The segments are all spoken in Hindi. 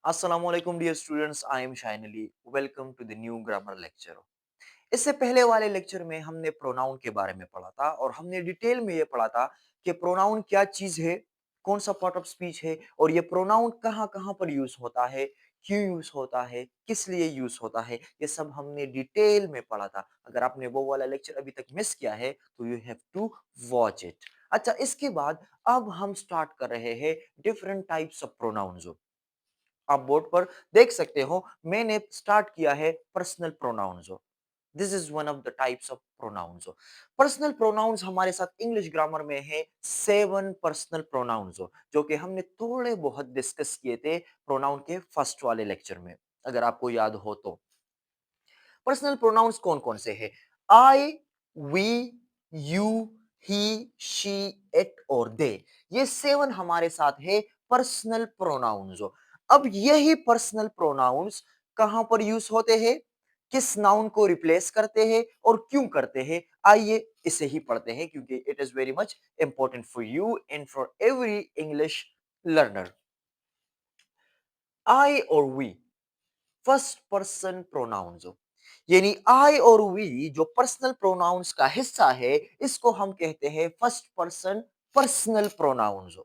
अस्सलाम वालेकुम dear students, I am Shine Ali. Welcome to the new grammar lecture. इससे पहले वाले लेक्चर में हमने प्रोनाउन के बारे में पढ़ा था और हमने डिटेल में ये पढ़ा था कि प्रोनाउन क्या चीज है, कौन सा पार्ट ऑफ स्पीच है और ये प्रोनाउन कहाँ कहाँ पर यूज होता है, क्यों यूज होता है, किस लिए यूज होता है, ये सब हमने डिटेल में पढ़ा था। अगर आपने वो वाला लेक्चर अभी तक मिस किया है तो you have to watch it. अच्छा, इसके बाद अब हम स्टार्ट कर रहे हैं डिफरेंट टाइप्स ऑफ प्रोनाउंस। आप बोर्ड पर देख सकते हो, मैंने स्टार्ट किया है personal pronouns. This is one of the types of pronouns. Personal pronouns हमारे साथ इंग्लिश ग्रामर में है 7 पर्सनल प्रोनाउंस, जो कि हमने थोड़े बहुत डिस्कस किए थे प्रोनाउन के फर्स्ट वाले लेक्चर में, अगर आपको याद हो तो। पर्सनल प्रोनाउंस कौन कौन से हैं? I, we, you, he, she, it और दे। ये 7 हमारे साथ है पर्सनल प्रोनाउंस। अब यही पर्सनल प्रोनाउंस कहां पर यूज होते हैं, किस नाउन को रिप्लेस करते हैं और क्यों करते हैं, आइए इसे ही पढ़ते हैं, क्योंकि it is very much important for you and for every English learner. I और वी फर्स्ट पर्सन प्रोनाउंस, यानी आई और वी जो पर्सनल प्रोनाउंस का हिस्सा है, इसको हम कहते हैं फर्स्ट पर्सन पर्सनल प्रोनाउंस।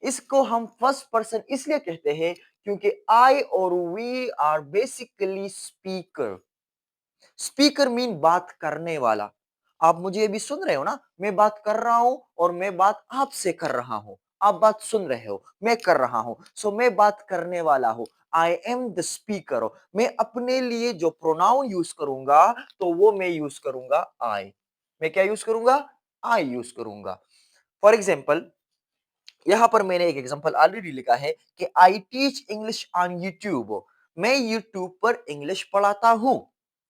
इसको हम फर्स्ट पर्सन इसलिए कहते हैं क्योंकि आई और we are basically speaker. Speaker mean बात करने वाला। आप मुझे अभी सुन रहे हो ना, मैं बात कर रहा हूं और मैं बात आपसे कर रहा हूं। आप बात सुन रहे हो, मैं कर रहा हूं, सो मैं बात करने वाला हूं। I am the speaker. मैं अपने लिए जो प्रोनाउन यूज करूंगा तो वो मैं यूज करूंगा आई। मैं क्या यूज करूंगा? आई यूज करूंगा। फॉर एग्जाम्पल, यहां पर मैंने एक एग्जांपल ऑलरेडी लिखा है कि आई टीच इंग्लिश ऑन यूट्यूब। मैं यूट्यूब पर इंग्लिश पढ़ाता हूं।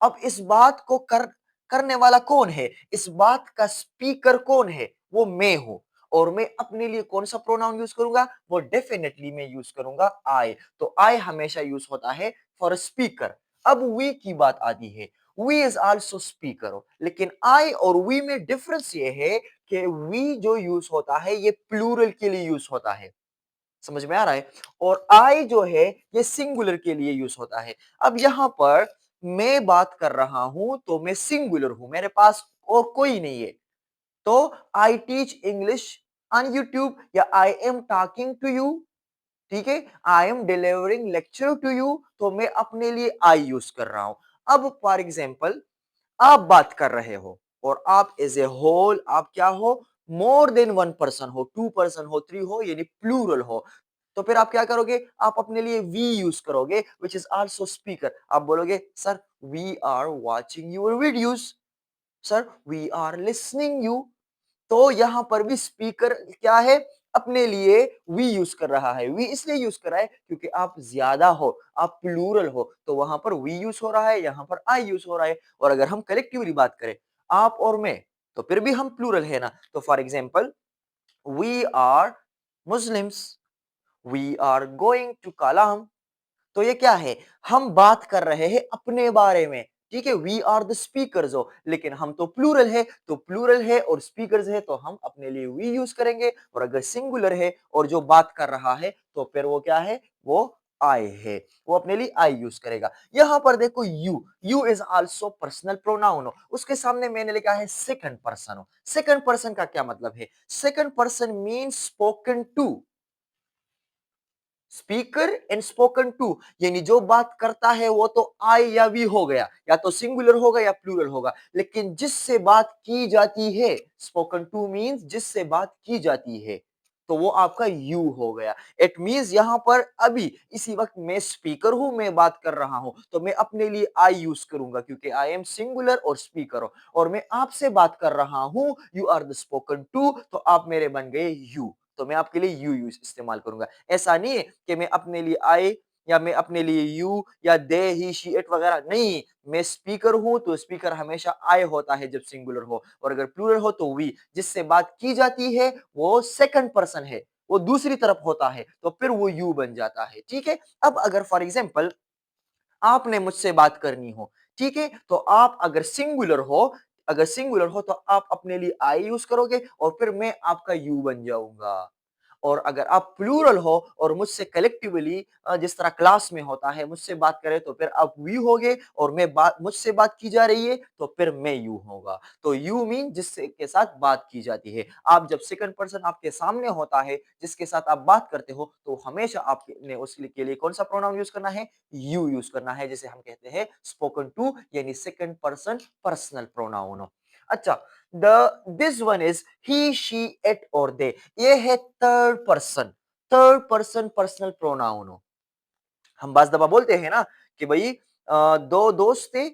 अब इस बात को करने वाला कौन है, इस बात का स्पीकर कौन है? वो मैं हूं। और मैं अपने लिए कौन सा प्रोनाउन यूज करूंगा? वो डेफिनेटली मैं यूज करूंगा आई। तो आई हमेशा यूज होता है फॉर स्पीकर। अब वी की बात आती है। वी इज आल्सो स्पीकर, लेकिन आई और वी में डिफरेंस ये है कि वी जो यूज होता है ये प्लूरल के लिए यूज होता है। समझ में आ रहा है? और आई जो है ये सिंगुलर के लिए यूज होता है। अब यहां पर मैं बात कर रहा हूं तो मैं सिंगुलर हूं, मेरे पास और कोई नहीं है। तो I teach English on YouTube या I am talking to you, ठीक है, I am delivering lecture to you, तो मैं अपने लिए आई यूज कर रहा हूं। अब फॉर एग्जाम्पल, आप बात कर रहे हो और आप एज ए होल आप क्या हो? मोर देन वन पर्सन हो, टू पर्सन हो, थ्री हो, यानी प्लूरल हो। तो फिर आप क्या करोगे? आप अपने लिए वी यूज करोगे, विच इज आल्सो स्पीकर। आप बोलोगे sir we are watching your videos, sir we are listening you. तो यहां पर भी स्पीकर क्या है? अपने लिए वी यूज कर रहा है। वी इसलिए यूज कर रहा है क्योंकि आप ज्यादा हो, आप प्लूरल हो, तो वहां पर वी यूज हो रहा है, यहां पर आई यूज हो रहा है। और अगर हम कलेक्टिवली बात करें, आप और मैं, तो फिर भी हम प्लूरल है ना। तो for example, we are Muslims, we are going to Kalam. तो ये क्या है? हम बात कर रहे हैं अपने बारे में, ठीक है, वी आर द स्पीकर्स हो, लेकिन हम तो प्लूरल है, तो प्लूरल है और स्पीकर्स है, तो हम अपने लिए वी यूज करेंगे। और अगर सिंगुलर है और जो बात कर रहा है, तो फिर वो क्या है? वो आई है, वो अपने लिए आई यूज करेगा। यहां पर देखो, you is also personal pronoun. उसके सामने मैंने लिखा है सेकंड पर्सन। सेकंड पर्सन का क्या मतलब है? Second person means spoken to. Speaker and spoken to, यानी जो बात करता है वो तो आई या वी हो गया, या तो सिंगुलर होगा या प्लूरल होगा, लेकिन जिससे बात की जाती है, स्पोकन टू मीन्स जिससे बात की जाती है, तो वो आपका यू हो गया। इट मीन्स यहां पर अभी इसी वक्त मैं स्पीकर हूं, मैं बात कर रहा हूं, तो मैं अपने लिए आई यूज करूंगा क्योंकि आई एम सिंगुलर और स्पीकर हो। और मैं आपसे बात कर रहा हूं, you are the spoken to, तो आप मेरे बन गए यू, तो मैं आपके लिए यू यूज इस्तेमाल करूंगा। ऐसा नहीं है कि मैं अपने लिए आई या मैं अपने लिए यू या दे ही शी इट वगैरह नहीं। मैं स्पीकर हूं तो स्पीकर हमेशा आई होता है जब सिंगुलर हो, और अगर प्लूरल हो तो वी। जिससे बात की जाती है वो सेकंड पर्सन है, वो दूसरी तरफ होता है, तो फिर वो यू बन जाता है, ठीक है। अब अगर फॉर एग्जाम्पल आपने मुझसे बात करनी हो, ठीक है, तो आप अगर सिंगुलर हो, अगर सिंगुलर हो तो आप अपने लिए आई यूज करोगे और फिर मैं आपका यू बन जाऊंगा। और अगर आप प्लूरल हो और मुझसे कलेक्टिवली जिस तरह क्लास में होता है मुझसे बात करें तो फिर आप वी होगे और मैं बात मुझसे बात की जा रही है तो फिर मैं यू होगा। तो यू मीन जिससे के साथ बात की जाती है। आप जब सेकंड पर्सन आपके सामने होता है जिसके साथ आप बात करते हो तो हमेशा आपने उसके के लिए कौन सा प्रोनाउन यूज करना है? यू यूज करना है, जिसे हम कहते हैं स्पोकन टू यानी सेकंड पर्सन पर्सनल प्रोनाउन। अच्छा, the this one is he she it और दे, ये है थर्ड पर्सन पर्सनल प्रोनाउन। हम बाज़ दफ़ा बोलते हैं ना कि भई दो दोस्त थे,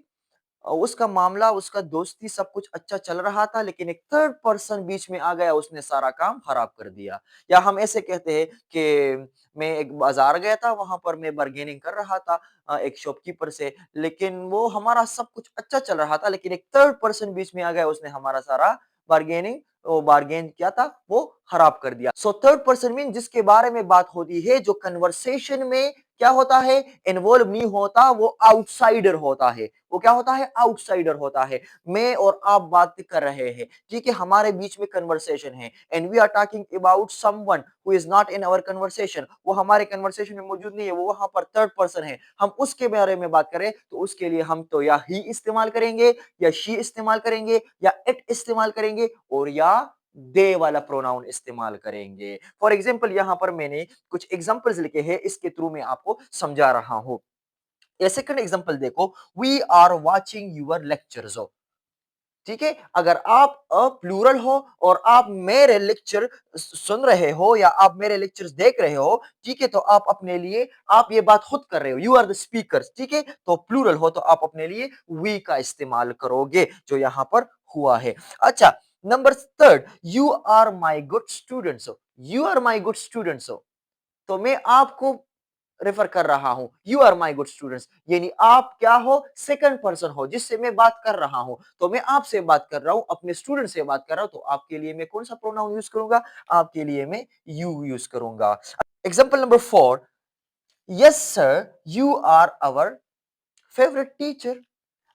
उसका मामला, उसका दोस्ती सब कुछ अच्छा चल रहा था, लेकिन एक थर्ड पर्सन बीच में आ गया, उसने सारा काम खराब कर दिया। या हम ऐसे कहते हैं कि मैं एक बाज़ार गया था, वहाँ पर मैं बार्गेनिंग कर रहा था एक शॉपकीपर से, लेकिन वो हमारा सब कुछ अच्छा चल रहा था, लेकिन एक थर्ड पर्सन बीच में आ गया, उसने हमारा सारा बार्गेनिंग वो बार्गेन किया था, वो खराब कर दिया। सो थर्ड पर्सन मीन जिसके बारे में बात होती है, जो कन्वर्सेशन में क्या होता है? इन्वॉल्व नहीं होता, वो आउटसाइडर होता है। वो क्या होता है? आउटसाइडर होता है। मैं और आप बात कर रहे हैं, ठीक है? हमारे बीच में कन्वर्सेशन है and we are talking about someone who is not in our conversation. वो हमारे कन्वर्सेशन में मौजूद नहीं है, वो वहां पर थर्ड पर्सन है। हम उसके बारे में बात करें तो उसके लिए हम तो या ही इस्तेमाल करेंगे या शी इस्तेमाल करेंगे या इट इस्तेमाल करेंगे और या दे वाला प्रोनाउन इस्तेमाल करेंगे। फॉर एग्जाम्पल यहाँ पर मैंने कुछ एग्जाम्पल्स लिखे हैं, इसके थ्रू मैं आपको समझा रहा हूं। ये सेकंड एग्जांपल देखो, we are watching your lectures. ठीक है, अगर आप प्लूरल हो और आप मेरे लेक्चर सुन रहे हो या आप मेरे लेक्चर्स देख रहे हो, ठीक है, तो आप अपने लिए आप ये बात खुद कर रहे हो, यू आर द स्पीकर, ठीक है, तो प्लूरल हो तो आप अपने लिए वी का इस्तेमाल करोगे, जो यहां पर हुआ है। अच्छा, number third, you are my good students. You are my good students, तो मैं आपको रेफर कर रहा हूं, you are my good students, यानी आप क्या हो? सेकंड पर्सन हो जिससे मैं बात कर रहा हूं। तो मैं आपसे बात कर रहा हूं, अपने स्टूडेंट से बात कर रहा हूं, तो आपके लिए मैं कौन सा प्रोनाउन यूज करूंगा? आपके लिए मैं यू यूज करूंगा। Example number four, yes sir you are our favourite teacher.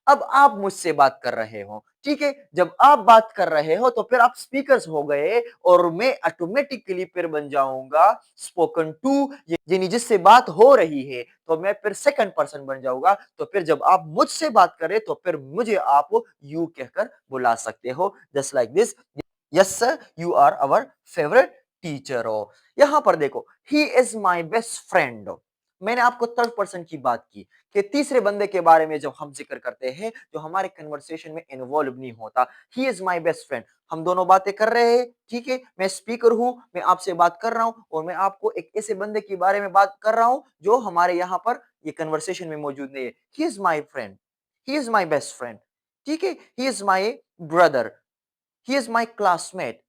अब आप मुझसे बात कर रहे हो, ठीक है, जब आप बात कर रहे हो तो फिर आप स्पीकर्स हो गए और मैं ऑटोमेटिकली फिर बन जाऊंगा स्पोकन टू, यानी जिससे बात हो रही है, तो मैं फिर सेकंड पर्सन बन जाऊंगा। तो फिर जब आप मुझसे बात करें तो फिर मुझे आप यू कहकर बुला सकते हो, just like this, yes sir you are our favourite teacher. हो यहां पर देखो, he is my best friend. मैंने आपको थर्ड पर्सन की बात की कि तीसरे बंदे के बारे में जब हम जिक्र करते हैं जो हमारे कन्वर्सेशन में इन्वॉल्व नहीं होता, ही इज माई बेस्ट फ्रेंड, हम दोनों बातें कर रहे हैं, ठीक है, मैं स्पीकर हूं, मैं आपसे बात कर रहा हूं और मैं आपको एक ऐसे बंदे के बारे में बात कर रहा हूं जो हमारे यहाँ पर ये कन्वर्सेशन में मौजूद नहीं है। ही is my friend, he is my best friend, ठीक है, ही is my brother, he is my classmate.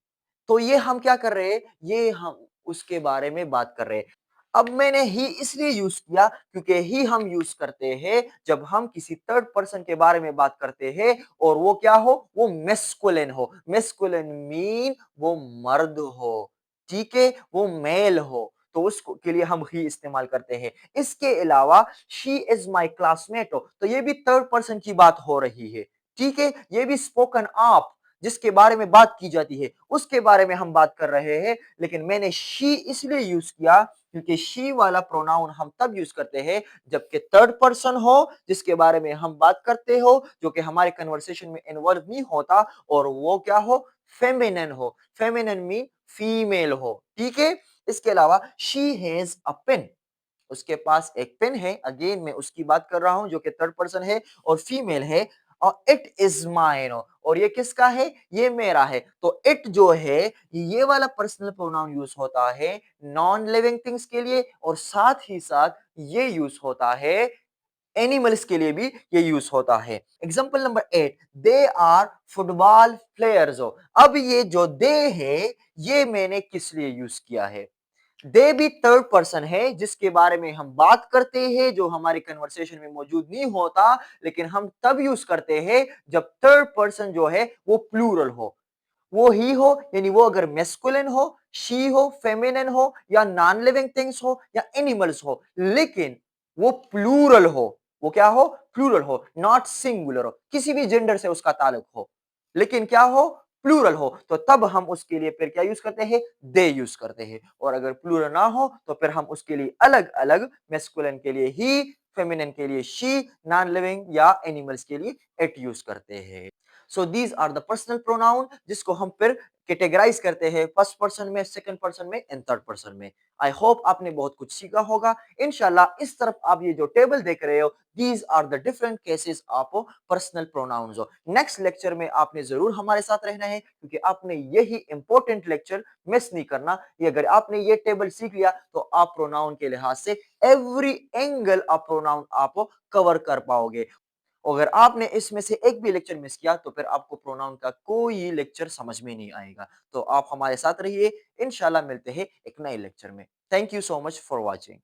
तो ये हम क्या कर रहे हैं? ये हम उसके बारे में बात कर रहे हैं। अब मैंने ही इसलिए यूज किया क्योंकि ही हम यूज करते हैं जब हम किसी थर्ड पर्सन के बारे में बात करते हैं और वो क्या हो? वो मेस्कुलिन हो। मेस्कुलिन मीन वो मर्द हो, ठीक है, वो मेल हो, तो उसको के लिए हम ही इस्तेमाल करते हैं। इसके अलावा शी इज माई क्लासमेट हो, तो ये भी थर्ड पर्सन की बात हो रही है, ठीक है, ये भी स्पोकन आप जिसके बारे में बात की जाती है उसके बारे में हम बात कर रहे हैं, लेकिन मैंने शी इसलिए यूज किया क्योंकि शी वाला प्रोनाउन हम तब यूज करते हैं जबकि थर्ड पर्सन हो जिसके बारे में हम बात करते हो, जो कि हमारे कन्वर्सेशन में इन्वॉल्व नहीं होता, और वो क्या हो? फेमिनिन हो। फेमिनिन मीन फीमेल हो, ठीक है। इसके अलावा शी हैज अ पेन, उसके पास एक पेन है, अगेन मैं उसकी बात कर रहा हूं जो कि थर्ड पर्सन है और फीमेल है। और इट इज माइन, और ये किसका है? ये मेरा है। तो इट जो है ये वाला पर्सनल प्रोनाउन यूज होता है नॉन लिविंग थिंग्स के लिए, और साथ ही साथ ये यूज होता है एनिमल्स के लिए भी, ये यूज होता है। Example number 8, they are football players. अब ये जो दे है ये मैंने किस लिए यूज किया है? दे भी थर्ड पर्सन है जिसके बारे में हम बात करते हैं, जो हमारे कन्वर्सेशन में मौजूद नहीं होता, लेकिन हम तब यूज करते हैं जब थर्ड पर्सन जो है वो प्लूरल हो, वो ही हो, यानी वो अगर मेस्कुलिन हो, शी हो, फेमिनिन हो, या नॉन लिविंग थिंग्स हो, या एनिमल्स हो, लेकिन वो प्लूरल हो। वो क्या हो? प्लूरल हो, नॉट सिंगुलर हो, किसी भी जेंडर से उसका ताल्लुक हो, लेकिन क्या हो? प्लूरल हो तो तब हम उसके लिए फिर क्या यूज करते हैं, दे यूज करते हैं। और अगर प्लूरल ना हो तो फिर हम उसके लिए अलग अलग, मेस्कुलिन के लिए ही, फेमिनिन के लिए शी, नॉन लिविंग या एनिमल्स के लिए इट यूज करते हैं। So these are the personal pronoun जिसको हम फिर कैटेगराइज करते हैं फर्स्ट पर्सन में, सेकंड पर्सन में एंड थर्ड पर्सन में। आई होप आपने बहुत कुछ सीखा होगा। इंशाल्लाह इस तरफ आप ये जो टेबल देख रहे हो, these are the different cases of personal pronouns. Next lecture में आपने जरूर हमारे साथ रहना है, क्योंकि आपने यही इंपॉर्टेंट लेक्चर मिस नहीं करना। ये अगर आपने ये टेबल सीख लिया तो आप प्रोनाउन के लिहाज से एवरी एंगल ऑफ प्रोनाउन आप कवर कर पाओगे। अगर आपने इसमें से एक भी लेक्चर मिस किया तो फिर आपको प्रोनाउन का कोई लेक्चर समझ में नहीं आएगा। तो आप हमारे साथ रहिए, इंशाल्लाह मिलते हैं एक नए लेक्चर में। Thank you so much for watching.